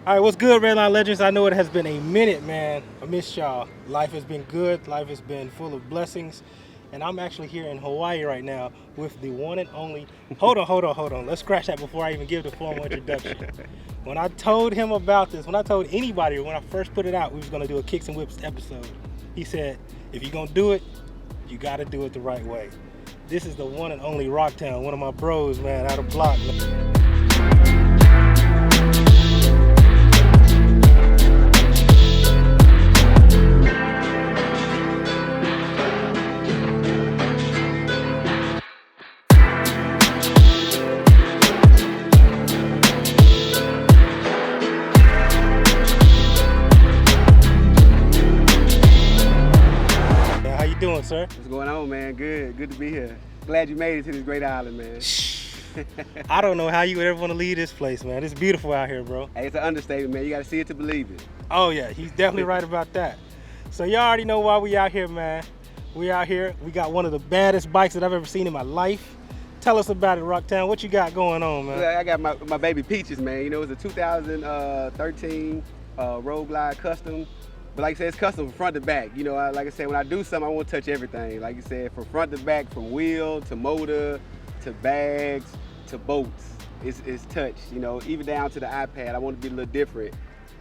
All right, what's good, Redline Legends? I know it has been a minute, man. I miss y'all. Life has been good. Life has been full of blessings. And I'm actually here in Hawaii right now with the one and only. Hold on. Let's scratch that before I even give the formal introduction. When I told him about this, when I told anybody, when I first put it out, we was going to do a Kicks and Whips episode, he said, if you're going to do it, you got to do it the right way. This is the one and only Roctown, one of my bros, man, out of Bloc. Doing, sir? What's going on, man? Good to be here. Glad you made it to this great island, man. I don't know how you would ever want to leave this place, man. It's beautiful out here, bro. Hey, it's an understatement, man. You got to see it to believe it. Oh yeah, he's definitely right about that. So y'all already know why we out here, man. We out here. We got one of the baddest bikes that I've ever seen in my life. Tell us about it, Roctown. What you got going on, man? I got my baby Peaches, man. You know, it's a 2013 Road Glide Custom. But like I said, it's custom from front to back. You know, like I said, when I do something, I want to touch everything. Like you said, from front to back, from wheel to motor to bags to bolts. It's touched, you know, even down to the iPad. I want to be a little different.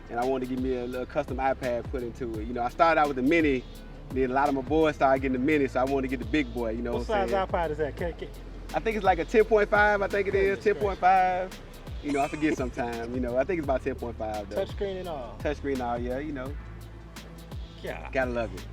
And I want to give me a little custom iPad put into it. You know, I started out with the Mini, then a lot of my boys started getting the Mini, so I wanted to get the big boy, you know what size iPad is that? I think it's like a 10.5, I think it is, 10.5. You know, I forget sometime, you know, I think it's about 10.5 though. Touchscreen and all? Touchscreen and all, yeah, you know. Yeah. Gotta love it.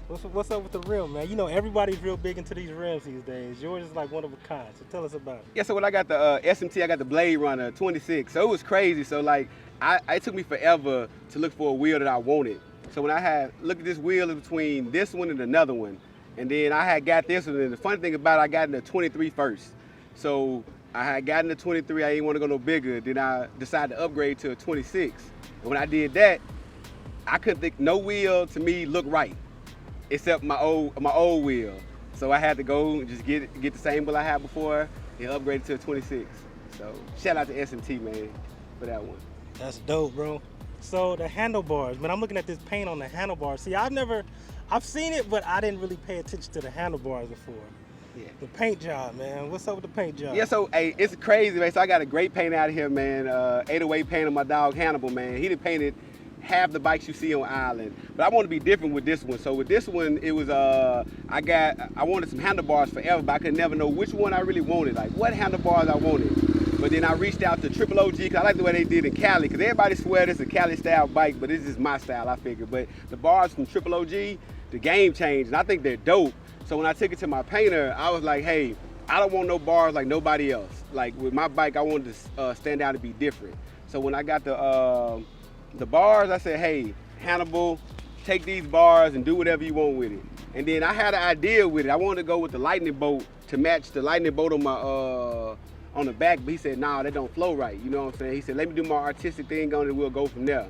What's up with the rim, man? You know, everybody's real big into these rims these days. Yours is like one of a kind, so tell us about it. Yeah, so when I got the SMT, I got the Blade Runner 26, so it was crazy. So like, it took me forever to look for a wheel that I wanted. So when I had, look at this wheel between this one and another one, and then I had got this one, and the funny thing about it, I got in the 23 first. So I had gotten the 23, I didn't want to go no bigger, then I decided to upgrade to a 26. And when I did that, I couldn't think, no wheel to me looked right, except my old wheel. So I had to go and just get the same wheel I had before and upgrade it to a 26. So shout out to SMT, man, for that one. That's dope, bro. So the handlebars, man, I'm looking at this paint on the handlebars. See, I've seen it, but I didn't really pay attention to the handlebars before. Yeah. The paint job, man. What's up with the paint job? Yeah, so hey, it's crazy, man. So I got a great paint out here, man. 808 paint on my dog Hannibal, man. He done painted half the bikes you see on island, but I want to be different with this one. So with this one, it was I wanted some handlebars forever, but I could never know which one I really wanted, like what handlebars I wanted. But then I reached out to Triple OG because I like the way they did in Cali, because everybody swear this is a Cali style bike, but this is my style, I figured. But the bars from Triple OG, the game changed, and I think they're dope. So when I took it to my painter, I was like, hey, I don't want no bars like nobody else. Like with my bike, I wanted to stand out and be different. So when I got the bars, I said, hey, Hannibal, take these bars and do whatever you want with it. And then I had an idea with it. I wanted to go with the lightning bolt to match the lightning bolt on my on the back, but he said, nah, that don't flow right. You know what I'm saying? He said, let me do my artistic thing on it and we'll go from there.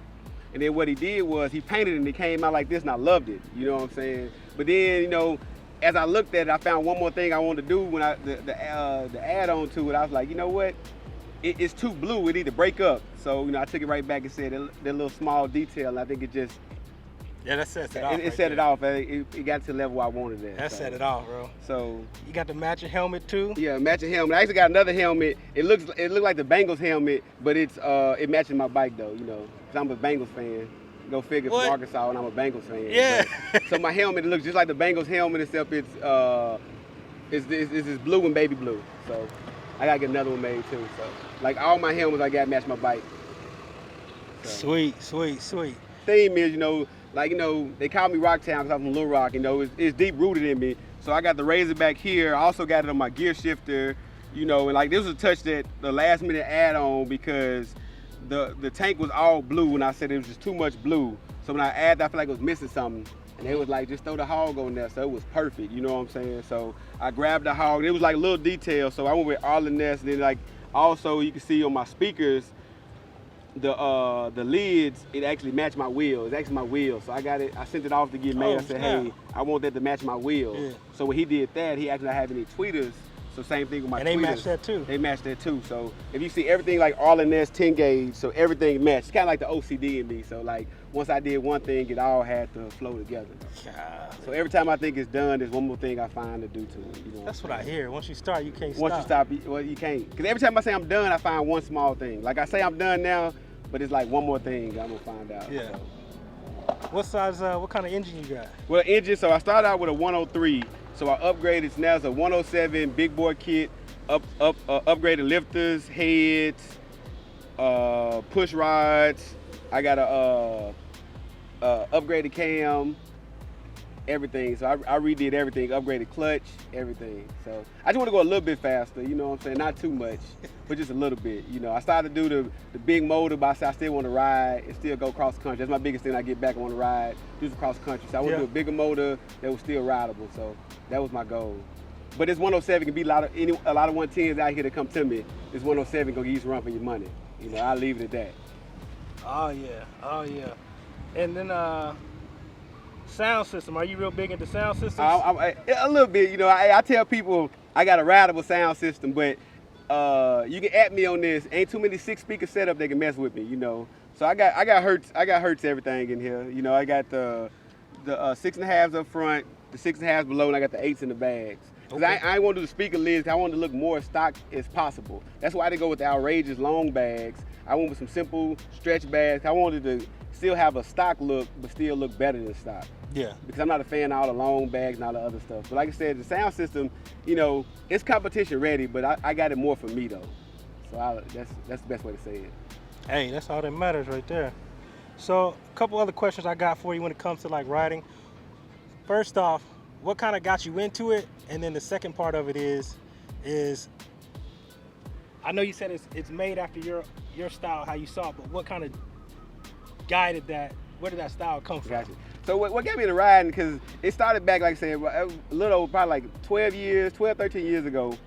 And then what he did was he painted it and it came out like this and I loved it. You know what I'm saying? But then, you know, as I looked at it, I found one more thing I wanted to do when the add-on to it. I was like, you know what? It's too blue, it need to break up. So, you know, I took it right back and said that little small detail, I think it just... Yeah, that sets it off. It set it off. It got to the level I wanted it. That set it off, bro. So... You got the matching helmet too? Yeah, matching helmet. I actually got another helmet. It looked like the Bengals helmet, but it matches my bike though, you know, because I'm a Bengals fan. Go figure, from Arkansas, and I'm a Bengals fan. Yeah. So my helmet, it looks just like the Bengals helmet, except it's this blue and baby blue. So I gotta get another one made too. So like all my helmets, I gotta match my bike. So. Sweet. Theme is, you know, like, you know, they call me Rocktown because I'm from Little Rock. You know, it's deep rooted in me. So I got the Razorback here. I also got it on my gear shifter. You know, and like this was a touch that the last minute add on because the tank was all blue and I said it was just too much blue. So when I added, I feel like it was missing something. And it was like, just throw the hog on there. So it was perfect, you know what I'm saying? So I grabbed the hog. It was like little details. So I went with all the nest. And then like, also you can see on my speakers, the lids, it actually matched my wheel. It's actually my wheel. So I got it, I sent it off to get made. I said, hey, I want that to match my wheel. Yeah. So when he did that, he actually didn't have any tweeters. So same thing with my And they tweeters. match that too. They match that too. So if you see everything like all in this 10 gauge, so everything matched. It's kind of like the OCD in me. So like once I did one thing, it all had to flow together. So every time I think it's done, there's one more thing I find to do to it. You know That's what I hear. Once you start, you can't Once stop. you stop, well, you can't. Because every time I say I'm done, I find one small thing. Like I say I'm done now, but it's like one more thing I'm gonna find out. Yeah. So. What size, what kind of engine you got? Well, engine, so I started out with a 103. So I upgraded, now it's a 107 big bore kit, upgraded lifters, heads, push rods. I got a upgraded cam, everything. So I redid everything, upgraded clutch, everything. So I just want to go a little bit faster, you know what I'm saying? Not too much, but just a little bit. You know, I started to do the big motor, but I still want to ride and still go cross country. That's my biggest thing. I get back, I want to ride, do some cross country. So I want to do a bigger motor that was still rideable. So that was my goal. But this 107 can be a lot of 110s out here that come to me. This 107 gonna give you some run for your money. You know, I'll leave it at that. Oh yeah. And then sound system. Are you real big into sound systems? A little bit. You know, I tell people I got a rideable sound system, but you can at me on this. Ain't too many 6-speaker setup that can mess with me. You know, so I got Hertz everything in here. You know, I got the 6.5s up front, the 6.5s below, and I got the 8s in the bags. Because I ain't want to do the speaker lids. I wanted to look more stock as possible. That's why I didn't go with the outrageous long bags. I went with some simple stretch bags. I wanted to still have a stock look, but still look better than stock. Yeah. Because I'm not a fan of all the long bags and all the other stuff. But like I said, the sound system, you know, it's competition ready, but I got it more for me though. So that's the best way to say it. Hey, that's all that matters right there. So a couple other questions I got for you when it comes to like riding. First off, what kind of got you into it? And then the second part of it is I know you said it's made after your style, how you saw it, but what kind of guided that? Where did that style come from? Gotcha. So what got me into riding, because it started back, like I said, a little, probably like 12, 13 years ago.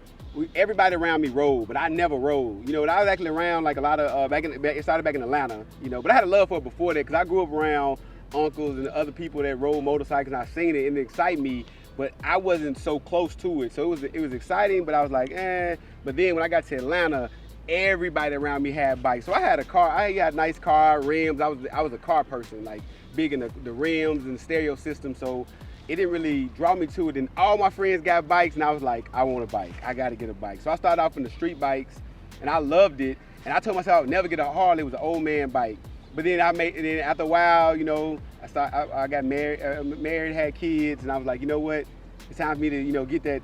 Everybody around me rode, but I never rode. You know, and I was actually around like a lot of, it started back in Atlanta, you know, but I had a love for it before that, because I grew up around uncles and other people that rode motorcycles, and I seen it, and it excited me, but I wasn't so close to it. So it was exciting, but I was like, eh. But then when I got to Atlanta, everybody around me had bikes. So I had a car, I got a nice car, rims. I was a car person, like big in the rims and the stereo system. So it didn't really draw me to it. And all my friends got bikes, and I was like, I want a bike. I got to get a bike. So I started off in the street bikes, and I loved it. And I told myself I would never get a Harley. It was an old man bike. But then then after a while, you know, I got married, had kids, and I was like, you know what? It's time for me to, you know, get that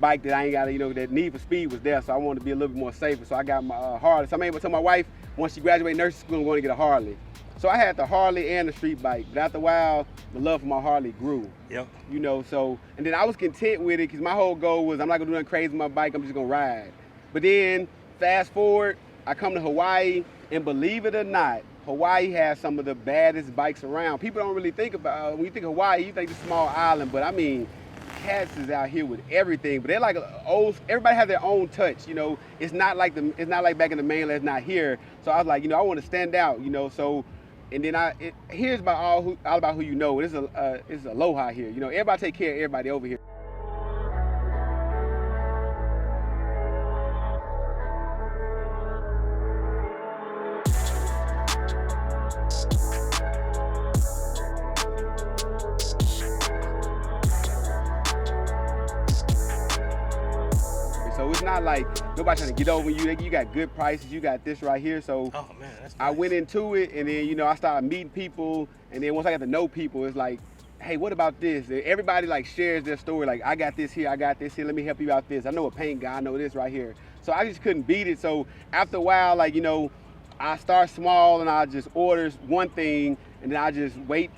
bike that I ain't got to, you know, that need for speed was there, so I wanted to be a little bit more safer. So I got my Harley. So I'm able to tell my wife, once she graduated nursing school, I'm going to get a Harley. So I had the Harley and the street bike, but after a while, the love for my Harley grew. Yep. You know, so, and then I was content with it, because my whole goal was I'm not going to do nothing crazy with my bike, I'm just going to ride. But then, fast forward, I come to Hawaii, and believe it or not, Hawaii has some of the baddest bikes around. People don't really think about, when you think of Hawaii, you think it's a small island, but I mean, cats is out here with everything, but they're like old. Everybody has their own touch, you know. It's not like back in the mainland. It's not here. So I was like, you know, I want to stand out, you know. So, and then here's about all about who you know. It's aloha here, you know. Everybody take care of everybody over here. So it's not like nobody trying to get over you. You got good prices. You got this right here. So Oh man, that's nice. I went into it, and then, you know, I started meeting people, and then once I got to know people, it's like, hey, what about this? And everybody like shares their story. Like, I got this here. Let me help you out this. I know a paint guy. I know this right here. So I just couldn't beat it. So after a while, like, you know, I start small, and I just order one thing, and then I just wait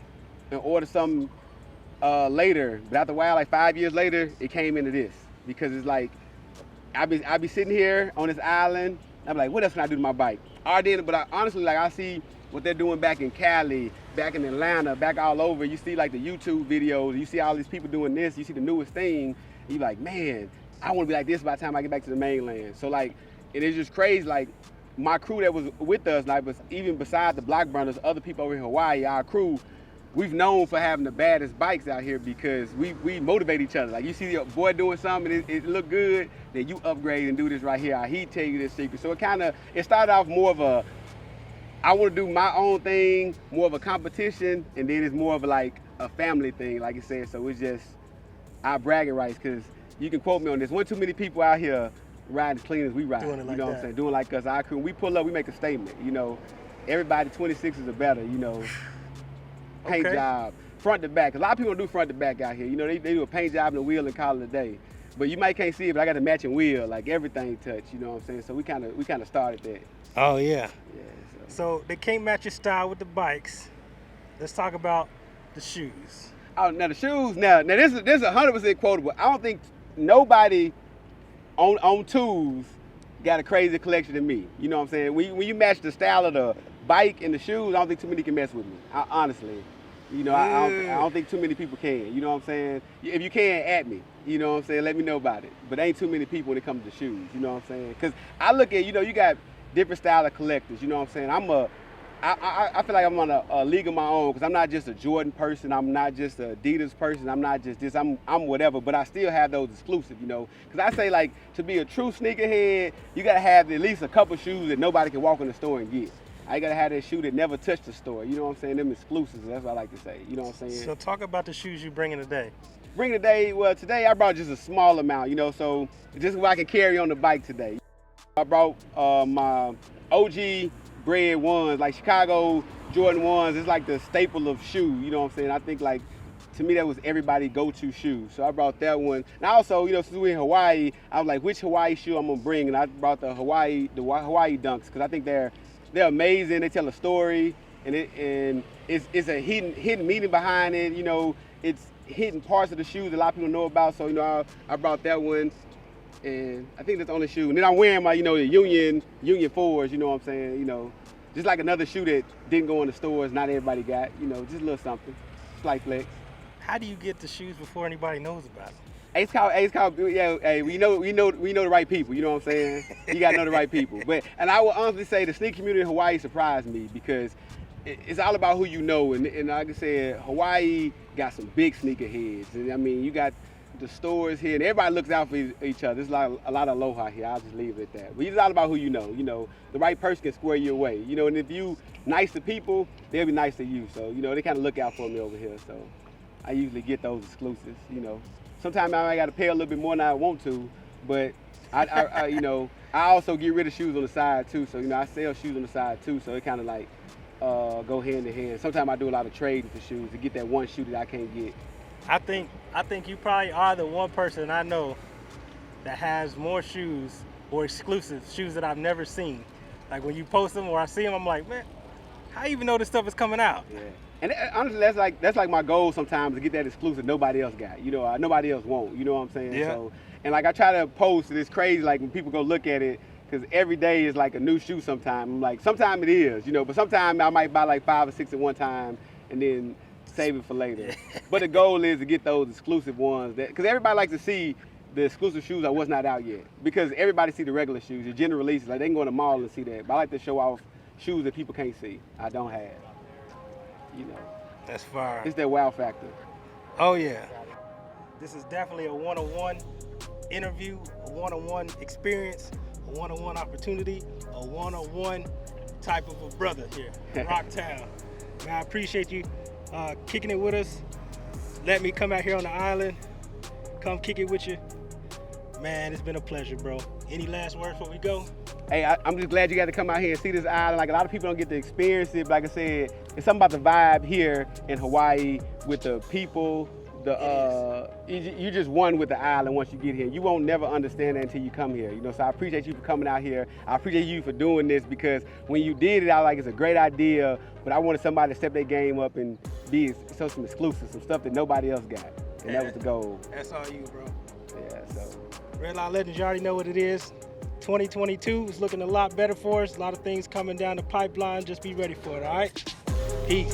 and order something later. But after a while, like 5 years later, it came into this, because it's like, I be sitting here on this island. I'm like, what else can I do to my bike? Honestly, like, I see what they're doing back in Cali, back in Atlanta, back all over. You see like the YouTube videos, you see all these people doing this, you see the newest thing, and you're like, man, I want to be like this by the time I get back to the mainland. So like, it is just crazy. Like, my crew that was with us, like, even beside the Bloc Burnaz, other people over in Hawaii, our crew, we've known for having the baddest bikes out here because we motivate each other. Like you see your boy doing something, it look good, then you upgrade and do this right here. He tell you this secret. So it started off more of a, I want to do my own thing, more of a competition, and then it's more of like a family thing, like you said. So it's just our bragging rights, because you can quote me on this. One too many people out here riding as clean as we ride. Doing it like you know what that. I'm saying? Doing like us. Our crew, we pull up, we make a statement. You know, everybody 26s are better. You know, paint Okay. job, front to back. A lot of people don't do front to back out here. You know, they do a paint job and a wheel and call it a day. But you might can't see it, but I got a matching wheel, like everything touch. You know what I'm saying? So we kind of started that. Oh yeah. Yeah. So they can't match your style with the bikes. Let's talk about the shoes. Oh, now the shoes. Now this is 100% quotable. I don't think nobody on tools got a crazy collection than me. You know what I'm saying? When you match the style of the bike and the shoes, I don't think too many can mess with me. Honestly, you know, I don't think too many people can. You know what I'm saying? If you can, at me. You know what I'm saying? Let me know about it. But ain't too many people when it comes to shoes. You know what I'm saying? Because I look at, you know, you got different style of collectors. You know what I'm saying? I feel like I'm on a league of my own, because I'm not just a Jordan person. I'm not just a Adidas person. I'm not just this. I'm whatever. But I still have those exclusive, you know. Because I say, like, to be a true sneakerhead, you got to have at least a couple shoes that nobody can walk in the store and get. I got to have that shoe that never touched the store. You know what I'm saying? Them exclusives. That's what I like to say. You know what I'm saying? So talk about the shoes you bringing today. Well, today I brought just a small amount, you know, so just what I can carry on the bike today. I brought my OG bred ones, like Chicago Jordan ones. It's like the staple of shoe, you know what I'm saying? I think, like, to me, that was everybody's go-to shoe. So I brought that one. And also, you know, since we're in Hawaii, I was like, which Hawaii shoe I'm gonna bring? And I brought the Hawaii Dunks, because I think they're amazing. They tell a story, and it's a hidden meaning behind it. You know, it's hidden parts of the shoes that a lot of people know about. So, you know, I brought that one, and I think that's the only shoe. And then I'm wearing my, you know, the Union 4s, you know what I'm saying? You know, just like another shoe that didn't go in the stores, not everybody got, you know, just a little something, slight flex. How do you get the shoes before anybody knows about them? Ace called, yeah, hey, we know the right people, you know what I'm saying? You gotta know the right people. And I will honestly say the sneaker community in Hawaii surprised me, because it's all about who you know. And like I said, Hawaii got some big sneaker heads. And I mean, you got the stores here, and everybody looks out for each other. There's a lot of aloha here. I'll just leave it at that. But it's all about who you know. You know, the right person can square you away. You know, and if you nice to people, they'll be nice to you. So, you know, they kind of look out for me over here. So I usually get those exclusives, you know. Sometimes I got to pay a little bit more than I want to, but I you know, I also get rid of shoes on the side too. So, you know, I sell shoes on the side too. So it kind of like go hand in hand. Sometimes I do a lot of trading for shoes to get that one shoe that I can't get. I think you probably are the one person I know that has more shoes or exclusive shoes that I've never seen. Like, when you post them or I see them, I'm like, man, how you even know this stuff is coming out? Yeah. And honestly, that's like my goal sometimes, to get that exclusive nobody else got. You know, nobody else won't. You know what I'm saying? Yeah. So, and like I try to post, and it's crazy, like when people go look at it, because every day is like a new shoe sometimes. I'm like, sometimes it is, you know, but sometimes I might buy like 5 or 6 at one time and then save it for later. But the goal is to get those exclusive ones, because everybody likes to see the exclusive shoes that was not out yet. Because everybody see the regular shoes, the general releases, like they can go in the mall and see that. But I like to show off shoes that people can't see, I don't have. You know, That's fire. it's that wow factor. Oh yeah. This is definitely a one-on-one interview, a one-on-one experience, a one-on-one opportunity, a one-on-one type of a brother here, Roctown. Man, I appreciate you kicking it with us. Let me come out here on the island, come kick it with you. Man, it's been a pleasure, bro. Any last words before we go? Hey, I'm just glad you got to come out here and see this island. Like, a lot of people don't get to experience it. But like I said, it's something about the vibe here in Hawaii with the people. You just one with the island once you get here. You won't never understand that until you come here. You know, so I appreciate you for coming out here. I appreciate you for doing this, because when you did it, I was like, it's a great idea. But I wanted somebody to step their game up and some exclusive, some stuff that nobody else got. And that was the goal. That's all you, bro. Yeah, so. Redline Legendz, you already know what it is. 2022 is looking a lot better for us. A lot of things coming down the pipeline. Just be ready for it, all right? Peace.